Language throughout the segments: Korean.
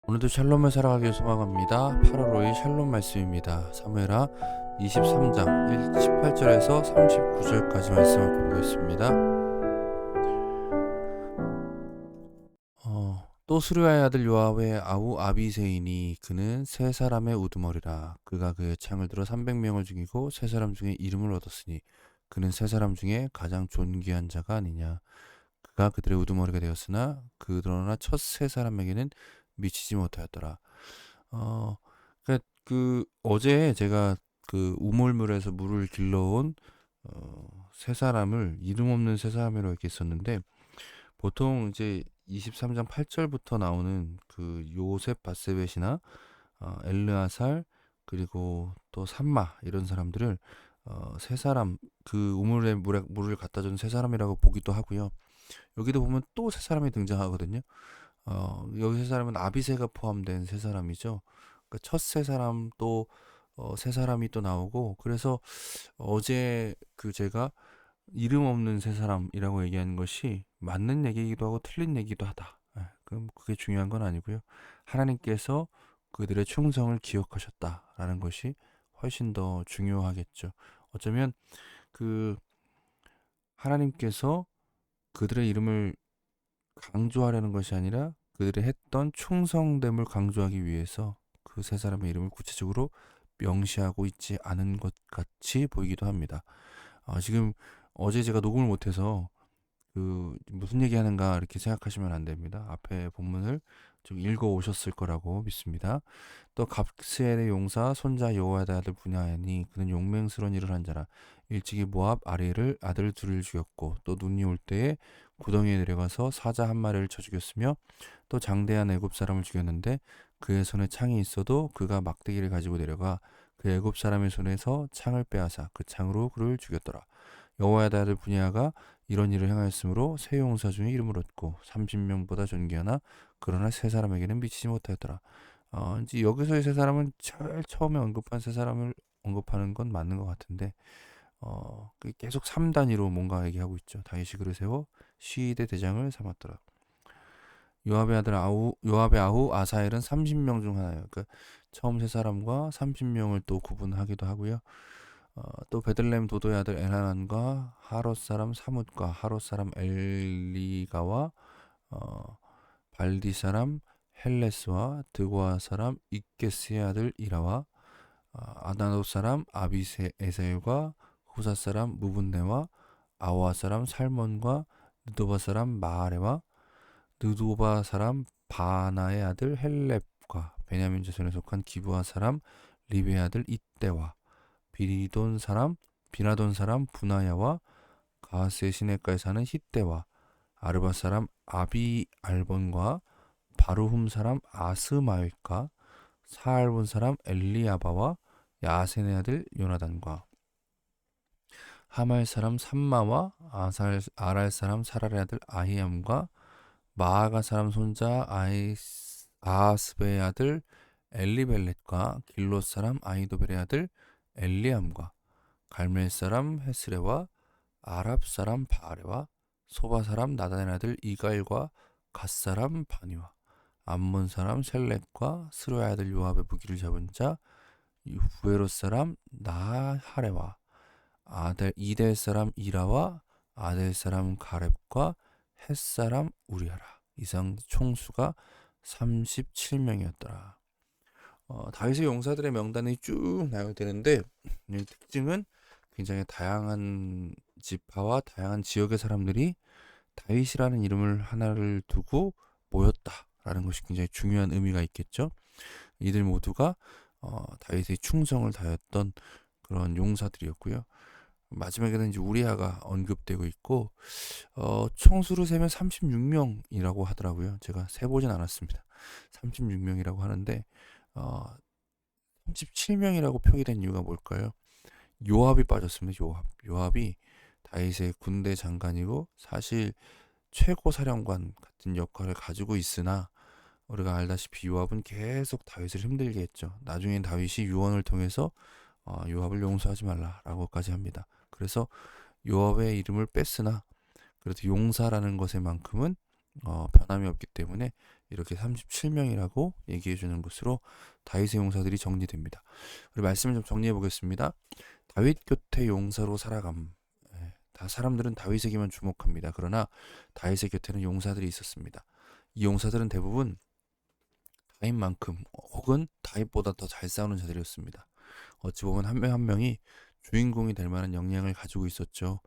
오늘도 샬롬을 살아가길 소망합니다. 8월 5일 샬롬 말씀입니다. 사무엘하 23장 18절에서 39절까지 말씀을 보겠습니다. 또 수르야의 아들 요압의 아우 아비새이니 그는 세 사람의 우두머리라. 그가 그의 창을 들어 300명을 죽이고 세 사람 중에 이름을 얻었으니 그는 세 사람 중에 가장 존귀한 자가 아니냐. 그가 그들의 우두머리가 되었으나 그러나 첫 세 사람에게는 미치지 못하였더라. 어, 어제 제가 그 우물물에서 물을 길러온 세 사람을 이름 없는 세 사람이라고 이렇게 있었는데, 보통 이제 23장 8절부터 나오는 그 요셉 바세벳이나 엘르아살, 그리고 또 삼마, 이런 사람들을 세 사람, 그 우물에 물을 갖다 준 세 사람이라고 보기도 하고요. 여기도 보면 또 세 사람이 등장하거든요. 여기 세 사람은 아비새가 포함된 세 사람이죠. 그러니까 첫 세 사람, 또 세 사람이 또 나오고, 그래서 어제 그 제가 이름 없는 세 사람이라고 얘기하는 것이 맞는 얘기이기도 하고 틀린 얘기도 하다. 그럼 그게 중요한 건 아니고요. 하나님께서 그들의 충성을 기억하셨다라는 것이 훨씬 더 중요하겠죠. 어쩌면 그 하나님께서 그들의 이름을 강조하려는 것이 아니라 그들이 했던 충성됨을 강조하기 위해서 그 세 사람의 이름을 구체적으로 명시하고 있지 않은 것 같이 보이기도 합니다. 지금 어제 제가 녹음을 못해서 그 무슨 얘기하는가 이렇게 생각하시면 안 됩니다. 앞에 본문을 좀 읽어 오셨을 거라고 믿습니다. 또 갑스엘의 용사 손자 여호야다 아들 분야니 그는 용맹스러운 일을 한 자라. 일찍이 모압 아리를 아들 둘을 죽였고 또 눈이 올 때에 구덩이에 내려가서 사자 한 마리를 쳐 죽였으며 또 장대한 애굽 사람을 죽였는데 그의 손에 창이 있어도 그가 막대기를 가지고 내려가 그 애굽 사람의 손에서 창을 빼앗아 그 창으로 그를 죽였더라. 여호야다 아들 분야가 이런 일을 행하였으므로 세 용사 중에 이름을 얻고 30명보다 존귀하나 그러나 세 사람에게는 미치지 못하였더라. 이제 여기서의 세 사람은 제일 처음에 언급한 세 사람을 언급하는 건 맞는 것 같은데, 계속 3단위로 뭔가 얘기하고 있죠. 다윗이 그를 세워 시대 대장을 삼았더라. 요압의 아후 아사엘은 30명 중 하나예요. 그러니까 처음 세 사람과 30명을 또 구분하기도 하고요. 또 베들레헴 도도의 아들 엘하난과 하롯 사람 사뭇과 하롯 사람 엘리가와 어, 발디 사람 헬레스와 드고아 사람 이게스의 아들 이라와 아다노 사람 아비에셀과 후사 사람 무분네와 아와 사람 살몬과 느도바 사람 마아레와 느도바 사람 바나의 아들 헬렙과 베냐민 자손에 속한 기브아 사람 리베의 아들 이때와 비나돈 사람 분하야와 가세 시내가에 사는 히떼와 아르바 사람 아비 알본과 바루훔 사람 아스마웻과 사알본 사람 엘리아바와 야센의 아들 요나단과 하말 사람 삼마와 아랄 사람 사랄의 아들 아히암과 마아가 사람 손자 아하스베의 아들 엘리벨렛과 길롯 사람 아히도벨의 아들 엘리암과 갈멜 사람 헤스레와 아랍 사람 바레와 소바 사람 나단의 아들 이갈과 갓 사람 바니와 암몬 사람 셀렉과 스로의 아들 요압의 무기를 잡은 자 부에롯 사람 나하레와 이델 사람 이라와 아델 사람 가렙과 헷 사람 우리아라. 이상 총수가 37명이었더라. 다윗의 용사들의 명단이 쭉 나열되는데 특징은 굉장히 다양한 지파와 다양한 지역의 사람들이 다윗이라는 이름을 하나를 두고 모였다라는 것이 굉장히 중요한 의미가 있겠죠. 이들 모두가 다윗의 충성을 다했던 그런 용사들이었고요. 마지막에는 이제 우리아가 언급되고 있고 총수로 세면 36명이라고 하더라고요. 제가 세보진 않았습니다. 36명이라고 하는데 37명이라고 표기된 이유가 뭘까요? 요압이 빠졌습니다. 요압이 다윗의 군대 장관이고 사실 최고 사령관 같은 역할을 가지고 있으나 우리가 알다시피 요압은 계속 다윗을 힘들게 했죠. 나중엔 다윗이 유언을 통해서 요압을 용서하지 말라라고까지 합니다. 그래서 요압의 이름을 뺐으나 그래도 용사라는 것에만큼은 변함이 없기 때문에 이렇게 37명이라고 얘기해 주는 것으로 다윗의 용사들이 정리됩니다. 우리 말씀을 좀 정리해 보겠습니다. 다윗 곁에 용사로 살아감. 다 사람들은 다윗에게만 주목합니다. 그러나 다윗의 곁에는 용사들이 있었습니다. 이 용사들은 대부분 다윗만큼 혹은 다윗보다 더 잘 싸우는 자들이었습니다. 어찌 보면 한 명 한 명이 주인공이 될 만한 역량을 가지고 있었죠.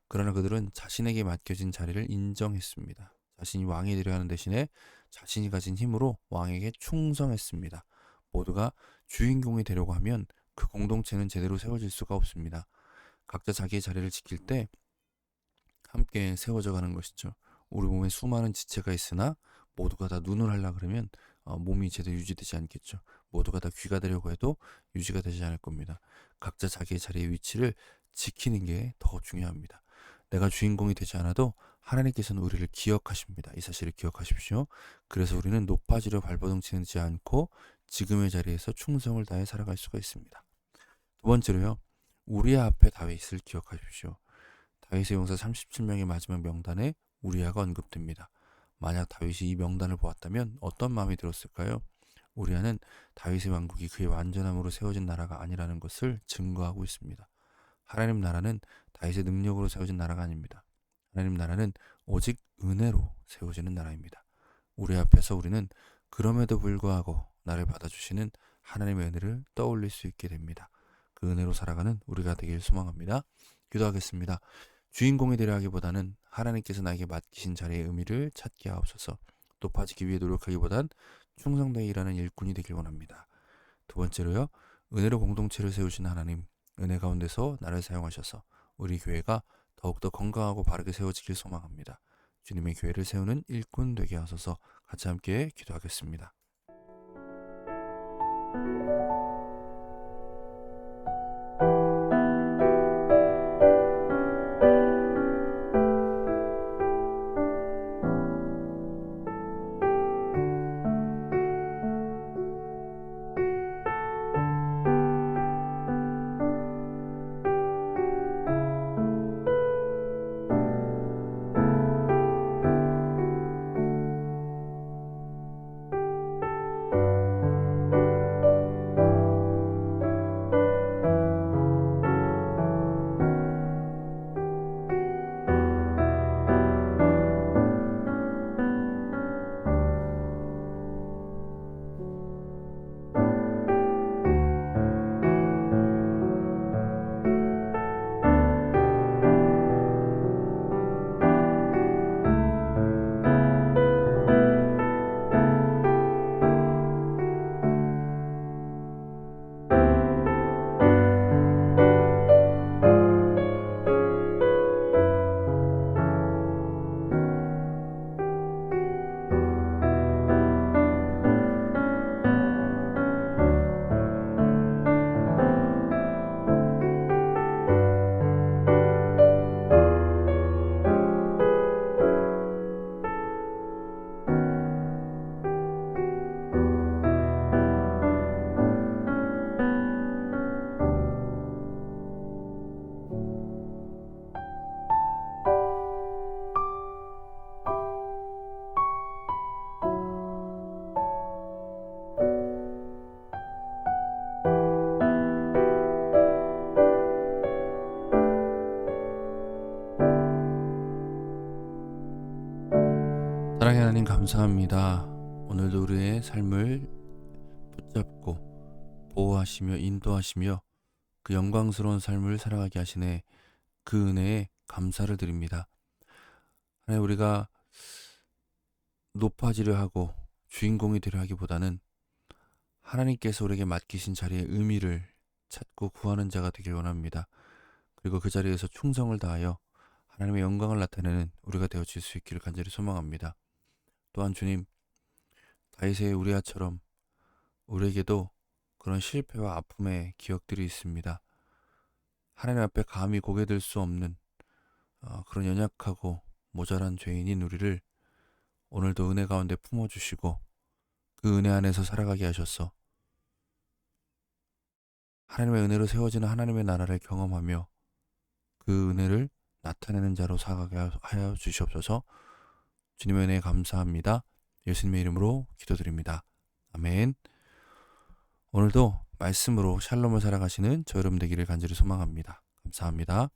그러나 그들은 자신에게 맡겨진 자리를 인정했습니다. 자신이 왕이 되려 하는 대신에 자신이 가진 힘으로 왕에게 충성했습니다. 모두가 주인공이 되려고 하면 그 공동체는 제대로 세워질 수가 없습니다. 각자 자기의 자리를 지킬 때 함께 세워져 가는 것이죠. 우리 몸에 수많은 지체가 있으나 모두가 다 눈을 하려 그러면 몸이 제대로 유지되지 않겠죠. 모두가 다 귀가 되려고 해도 유지가 되지 않을 겁니다. 각자 자기의 자리의 위치를 지키는 게 더 중요합니다. 내가 주인공이 되지 않아도 하나님께서는 우리를 기억하십니다. 이 사실을 기억하십시오. 그래서 우리는 높아지려 발버둥치지 않고 지금의 자리에서 충성을 다해 살아갈 수가 있습니다. 두 번째로요. 우리의 앞에 다윗을 기억하십시오. 다윗의 용사 37명의 마지막 명단에 우리아가 언급됩니다. 만약 다윗이 이 명단을 보았다면 어떤 마음이 들었을까요? 우리아는 다윗의 왕국이 그의 완전함으로 세워진 나라가 아니라는 것을 증거하고 있습니다. 하나님 나라는 다윗의 능력으로 세워진 나라가 아닙니다. 하나님 나라는 오직 은혜로 세워지는 나라입니다. 우리 앞에서 우리는 그럼에도 불구하고 나를 받아주시는 하나님의 은혜를 떠올릴 수 있게 됩니다. 그 은혜로 살아가는 우리가 되길 소망합니다. 기도하겠습니다. 주인공이 되려 하기보다는 하나님께서 나에게 맡기신 자리의 의미를 찾게 하옵소서. 높아지기 위해 노력하기보단 충성되게 일하는 일꾼이 되길 원합니다. 두 번째로요. 은혜로 공동체를 세우신 하나님, 은혜 가운데서 나를 사용하셔서 우리 교회가 더욱더 건강하고 바르게 세워지길 소망합니다. 주님의 교회를 세우는 일꾼 되게 하소서. 같이 함께 기도하겠습니다. 사랑의 하나님 감사합니다. 오늘도 우리의 삶을 붙잡고 보호하시며 인도하시며 그 영광스러운 삶을 살아가게 하시네 그 은혜에 감사를 드립니다. 하나님 우리가 높아지려 하고 주인공이 되려 하기보다는 하나님께서 우리에게 맡기신 자리의 의미를 찾고 구하는 자가 되길 원합니다. 그리고 그 자리에서 충성을 다하여 하나님의 영광을 나타내는 우리가 되어질 수 있기를 간절히 소망합니다. 또한 주님, 다윗의 우리아처럼 우리에게도 그런 실패와 아픔의 기억들이 있습니다. 하나님 앞에 감히 고개 들 수 없는 그런 연약하고 모자란 죄인인 우리를 오늘도 은혜 가운데 품어주시고 그 은혜 안에서 살아가게 하셔서 하나님의 은혜로 세워지는 하나님의 나라를 경험하며 그 은혜를 나타내는 자로 살아가게 하여 주시옵소서. 주님의 은혜에 감사합니다. 예수님의 이름으로 기도드립니다. 아멘. 오늘도 말씀으로 샬롬을 살아가시는 저 여러분 되기를 간절히 소망합니다. 감사합니다.